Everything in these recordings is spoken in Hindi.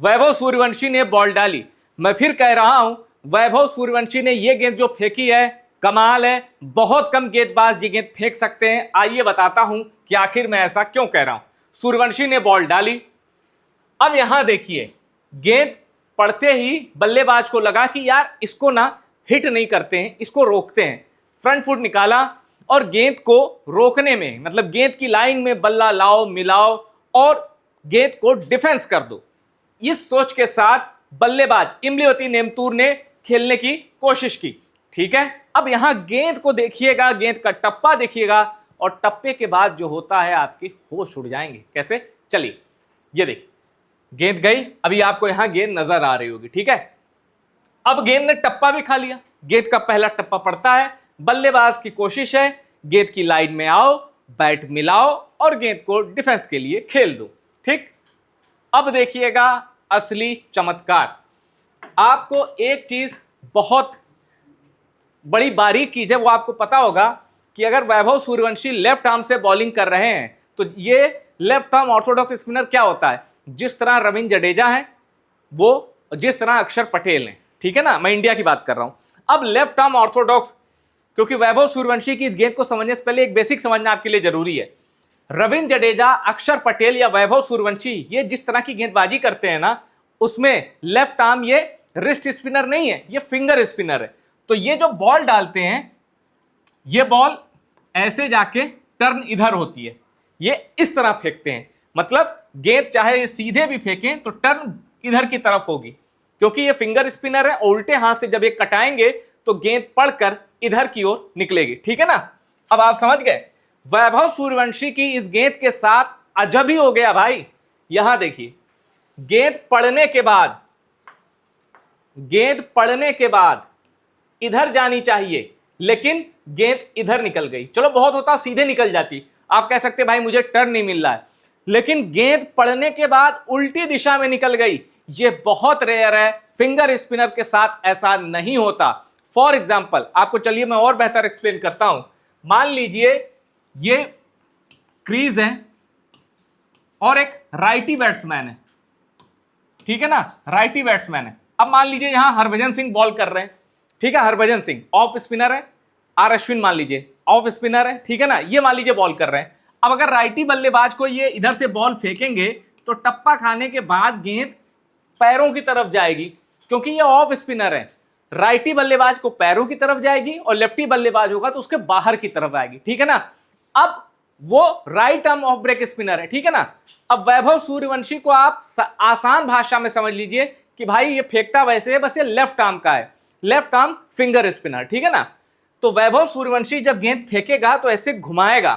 वैभव सूर्यवंशी ने बॉल डाली। मैं फिर कह रहा हूं, वैभव सूर्यवंशी ने यह गेंद जो फेंकी है कमाल है, बहुत कम गेंदबाज ये गेंद फेंक सकते हैं। आइए बताता हूं कि आखिर मैं ऐसा क्यों कह रहा हूं। सूर्यवंशी ने बॉल डाली। अब यहां देखिए, गेंद पड़ते ही बल्लेबाज को लगा कि यार इसको ना हिट नहीं करते हैं, इसको रोकते हैं। फ्रंट फुट निकाला और गेंद को रोकने में, मतलब गेंद की लाइन में बल्ला लाओ मिलाओ और गेंद को डिफेंस कर दो, इस सोच के साथ बल्लेबाज इमलीवती नेमतूर ने खेलने की कोशिश की। ठीक है, अब यहां गेंद को देखिएगा, गेंद का टप्पा देखिएगा और टप्पे के बाद जो होता है आपकी होश उड़ जाएंगे। कैसे? चलिए ये देखिए, गेंद गई, अभी आपको यहां गेंद नजर आ रही होगी। ठीक है, अब गेंद ने टप्पा भी खा लिया, गेंद का पहला टप्पा पड़ता है, बल्लेबाज की कोशिश है गेंद की लाइन में आओ, बैट मिलाओ और गेंद को डिफेंस के लिए खेल दो। ठीक, अब देखिएगा असली चमत्कार। आपको एक चीज बहुत बड़ी बारीक चीज है, वो आपको पता होगा कि अगर वैभव सूर्यवंशी लेफ्ट आर्म से बॉलिंग कर रहे हैं तो ये लेफ्ट आर्म ऑर्थोडॉक्स स्पिनर क्या होता है, जिस तरह रविंद्र जडेजा है वो, जिस तरह अक्षर पटेल है। ठीक है ना, मैं इंडिया की बात कर रहा हूं। अब लेफ्ट आर्म ऑर्थोडॉक्स, क्योंकि वैभव सूर्यवंशी की इस गेंद को समझने से पहले एक बेसिक समझना आपके लिए जरूरी है। रविंद्र जडेजा, अक्षर पटेल या वैभव सूर्यवंशी ये जिस तरह की गेंदबाजी करते हैं ना, उसमें लेफ्ट आर्म ये रिस्ट स्पिनर नहीं है, ये फिंगर स्पिनर है। तो ये जो बॉल डालते हैं, ये बॉल ऐसे जाके टर्न इधर होती है, ये इस तरह फेंकते हैं। मतलब गेंद चाहे ये सीधे भी फेंकें तो टर्न इधर की तरफ होगी, क्योंकि ये फिंगर स्पिनर है। उल्टे हाथ से जब ये कटाएंगे तो गेंद पड़कर इधर की ओर निकलेगी। ठीक है ना, अब आप समझ गए। वैभव सूर्यवंशी की इस गेंद के साथ अजब ही हो गया भाई। यहां देखिए, गेंद पड़ने के बाद इधर जानी चाहिए, लेकिन गेंद इधर निकल गई। चलो बहुत होता सीधे निकल जाती, आप कह सकते भाई मुझे टर्न नहीं मिल रहा है, लेकिन गेंद पड़ने के बाद उल्टी दिशा में निकल गई। ये बहुत रेयर है, फिंगर स्पिनर के साथ ऐसा नहीं होता। फॉर एग्जाम्पल आपको, चलिए मैं और बेहतर एक्सप्लेन करता हूं। मान लीजिए ये क्रीज है और एक राइटी बैट्समैन है। ठीक है ना, राइटी बैट्समैन है। अब मान लीजिए यहां हरभजन सिंह बॉल कर रहे हैं। ठीक है, हरभजन सिंह ऑफ स्पिनर है, आर अश्विन मान लीजिए ऑफ स्पिनर है। ठीक है ना, ये मान लीजिए बॉल कर रहे हैं। अब अगर राइटी बल्लेबाज को ये इधर से बॉल फेंकेंगे तो टप्पा खाने के बाद गेंद पैरों की तरफ जाएगी, क्योंकि ये ऑफ स्पिनर है। राइटी बल्लेबाज को पैरों की तरफ जाएगी और लेफ्टी बल्लेबाज होगा तो उसके बाहर की तरफ आएगी। ठीक है ना, अब वो right arm off break spinner है। ठीक है ना, अब वैभव सूर्यवंशी को आप आसान भाषा में समझ लीजिए कि भाई ये फेंकता वैसे है, बस ये लेफ्ट आर्म का है, लेफ्ट आर्म फिंगर स्पिनर। ठीक है ना, तो वैभव सूर्यवंशी जब गेंद फेंकेगा तो ऐसे घुमाएगा।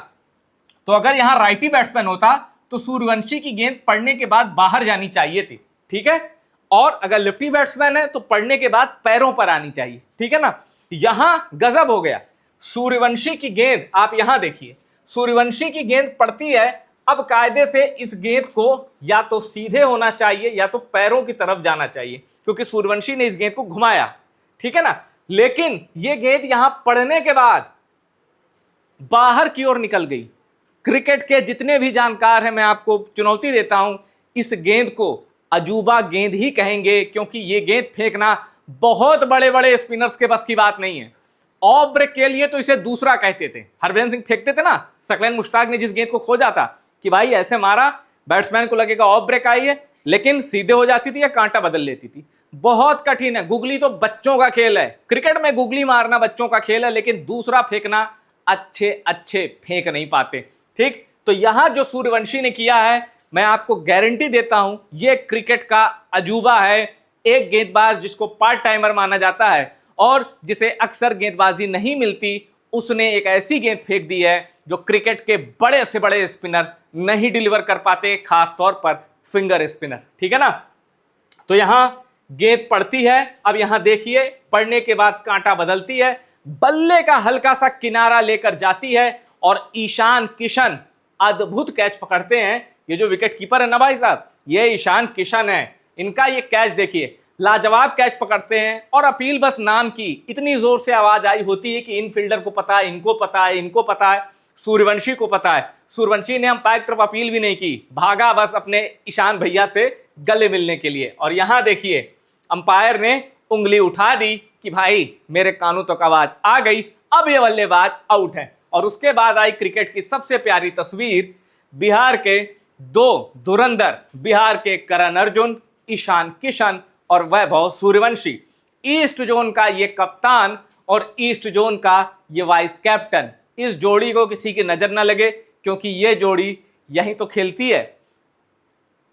तो अगर यहां राइटी बैट्समैन होता तो सूर्यवंशी की गेंद पड़ने के बाद बाहर जानी चाहिए थी। ठीक है, और अगर लेफ्टी बैट्समैन है तो पड़ने के बाद पैरों पर आनी चाहिए। ठीक है ना, यहां गजब हो गया। सूर्यवंशी की गेंद आप यहां देखिए, सूर्यवंशी की गेंद पड़ती है। अब कायदे से इस गेंद को या तो सीधे होना चाहिए या तो पैरों की तरफ जाना चाहिए, क्योंकि सूर्यवंशी ने इस गेंद को घुमाया। ठीक है ना, लेकिन यह गेंद यहां पड़ने के बाद बाहर की ओर निकल गई। क्रिकेट के जितने भी जानकार हैं, मैं आपको चुनौती देता हूं, इस गेंद को अजूबा गेंद ही कहेंगे, क्योंकि यह गेंद फेंकना बहुत बड़े बड़े स्पिनर्स के बस की बात नहीं है। ऑफ ब्रेक के लिए तो इसे दूसरा कहते थे। हरभजन सिंह फेंकते थे ना, सकलैन मुश्ताक ने जिस गेंद को खोजा था कि भाई ऐसे मारा बैट्समैन को लगेगा ऑफ ब्रेक आई है, लेकिन सीधे हो जाती थी या कांटा बदल लेती थी। बहुत कठिन है। गुगली तो बच्चों का खेल है, क्रिकेट में गुगली मारना बच्चों का खेल है, लेकिन दूसरा फेंकना अच्छे अच्छे फेंक नहीं पाते। ठीक, तो यहां जो सूर्यवंशी ने किया है, मैं आपको गारंटी देता हूं यह क्रिकेट का अजूबा है। एक गेंदबाज जिसको पार्ट टाइमर माना जाता है और जिसे अक्सर गेंदबाजी नहीं मिलती, उसने एक ऐसी गेंद फेंक दी है जो क्रिकेट के बड़े से बड़े स्पिनर नहीं डिलीवर कर पाते, खास तौर पर फिंगर स्पिनर। ठीक है ना, तो यहां गेंद पड़ती है। अब यहां देखिए, पड़ने के बाद कांटा बदलती है, बल्ले का हल्का सा किनारा लेकर जाती है और ईशान किशन अद्भुत कैच पकड़ते हैं। ये जो विकेट कीपर है ना भाई साहब, ये ईशान किशन है। इनका ये कैच देखिए, लाजवाब कैच पकड़ते हैं। और अपील बस नाम की इतनी जोर से आवाज आई होती है कि इन फील्डर को पता है, इनको पता है, इनको पता है, सूर्यवंशी को पता है। सूर्यवंशी ने अंपायर की तरफ अपील भी नहीं की, भागा बस अपने ईशान भैया से गले मिलने के लिए। और यहां देखिए अंपायर ने उंगली उठा दी कि भाई मेरे कानों तक आवाज आ गई, अब ये बल्लेबाज आउट है। और उसके बाद आई क्रिकेट की सबसे प्यारी तस्वीर, बिहार के दो धुरंधर, बिहार के करण अर्जुन, ईशान किशन और वैभव सूर्यवंशी, ईस्ट जोन का ये कप्तान और ईस्ट जोन का ये वाइस कैप्टन। इस जोड़ी को किसी की नजर ना लगे क्योंकि ये जोड़ी यहीं तो खेलती है।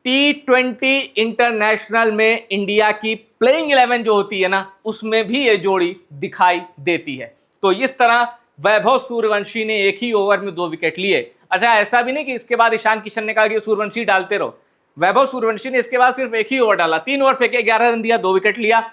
T20 इंटरनेशनल में इंडिया की प्लेइंग 11 जो होती है ना, उसमें भी ये जोड़ी दिखाई देती है। तो इस तरह वैभव सूर्यवंशी ने एक ही ओवर में 2 विकेट लिए। अच्छा, ऐसा भी नहीं कि इसके बाद ईशान किशन ने कहा कि सूर्यवंशी डालते रहो। वैभव सूर्यवंशी ने इसके बाद सिर्फ एक ही ओवर डाला, 3 ओवर फेंके, 11 रन दिया, 2 विकेट लिया